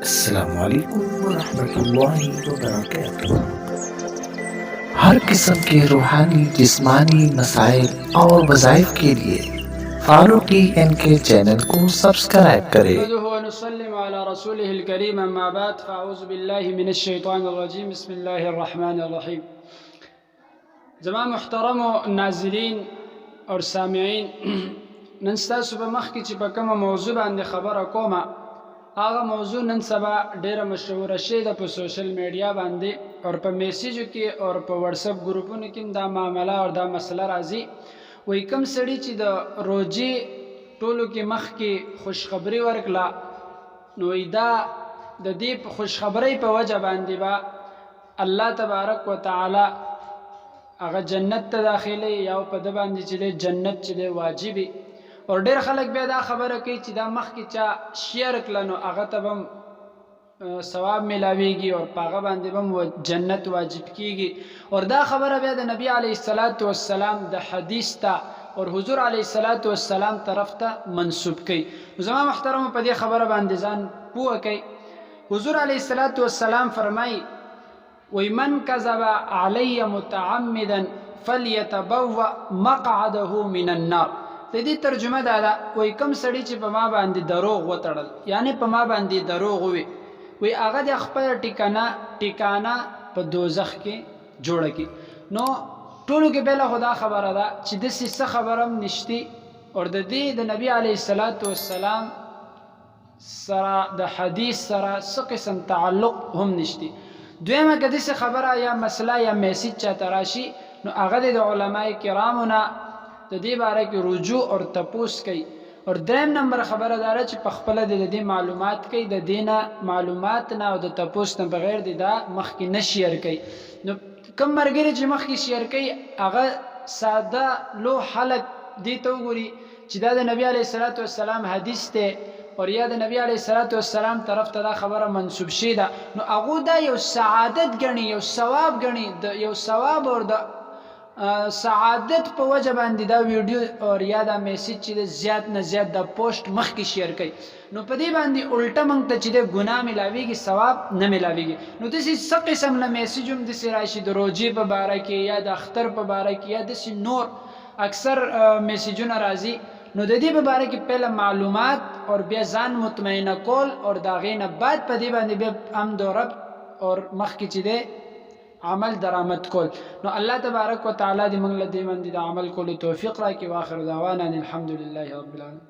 अस्सलामुअलैकुम वरहमतुल्लाहि वबरकातुह। हर किस्म के रूहानी जिस्मानी मसाइल और वज़ाइफ के लिए फारूकी एनके चैनल को सब्सक्राइब करें। नहमदुहु व नुसल्लिमु अला रसूलिहिल करीम, अम्मा बाद, फ़अऊज़ु बिल्लाहि मिनश शैतानिर रजीम, बिस्मिल्लाहिर रहमानिर रहीम। ज़मा मुहतरम नाज़रीन और सामिईन, नन ستاسو په مخ کې چې په کومه موضوع باندې خبره کومه، هغه موضوع نن سبا ډیره مشهوره شوې ده په سوشل میډیا باندې او په میسیجو کې او په واتساپ ګروپونو کې دا معامله او دا مسله راځي. وایي کوم سړي چې د روزې ټولو کې مخ کې خوشخبری ورکړه، نو دا د دې په خوشخبری په وجه باندې با الله تبارک وتعالی هغه جنت ته داخلي یا په د باندې چې جنت چې واجبي. اور ډېر خلک بیا دا خبره کوي چې دا مخ کې چا شیر کړه نو هغه ته هم ثواب ملاويږي او پاغه باندې هم جنت واجب کیږي. اور دا خبره بیا د نبی علیه الصلاۃ والسلام د حدیث ته اور حضور علیه الصلاۃ والسلام طرف ته منسوب کړي. زما محترم په دې خبره باندې ځان پوه کړئ. حضور علیه الصلاۃ والسلام فرمایي وی من کذب علی متعمدا فلیتبوأ مقعده من النار. د دې ترجمه دا ده، وی کوم سړی چې په ما باندې دروغ وتړل، یعنی په ما باندې دروغ وی هغه د خپل ټیکانه په دوزخ کې جوړه کی. نو ټولو کې بل خدا خبره ده چې د څه خبرم نشتی او د دې د نبی علیه الصلاۃ والسلام سره د حدیث سره څه قسم تعلق هم نشتی. دویمه که دې خبره یا مسله یا میسیج چا تراشی، نو هغه د علماء کرامونه د دې باره کې رجوع او تپوس کوي. اور دریم نمبر خبره داره چې په خپل د دې معلومات کوي، د دینه معلومات نه او د تپوس نه بغیر دا مخ کې نه شیر کوي. نو کوم مرګري چې مخ کې شیر کوي هغه ساده لو حلق دی ته وګوري چې دا د نبی علیه الصلاۃ والسلام حدیث ته اور یا د نبی علیه الصلاۃ والسلام طرف ته دا خبره منسوب شي ده، نو هغه دا یو سعادت غني، یو ثواب غني، یو ثواب اور د سعادت په وجه باندې دا ویډیو اور یا دا میسیج چې زیات نه زیات دا پوسټ مخ کې شیر کوي. نو په دې باندې الټه مونږ ته چې د ګناه ملاويږي، ثواب نه ملاويږي. نو د څه قسم له میسیج هم د راشي د روزي په باره کې یا د اختر په باره کې یا د نور اکثر میسیجونه راځي. نو د دې په باره کې پهله معلومات اور بیا ځان مطمئنه کول اور دا غینه بعد په دې باندې بیا حمد او رب اور مخ کې چې عمل درآمد کول. نو الله تبارک وتعالى دې موږ له دې باندې د عمل کولو توفیق راکړي. واخر دعوانا الحمدلله رب العالمین.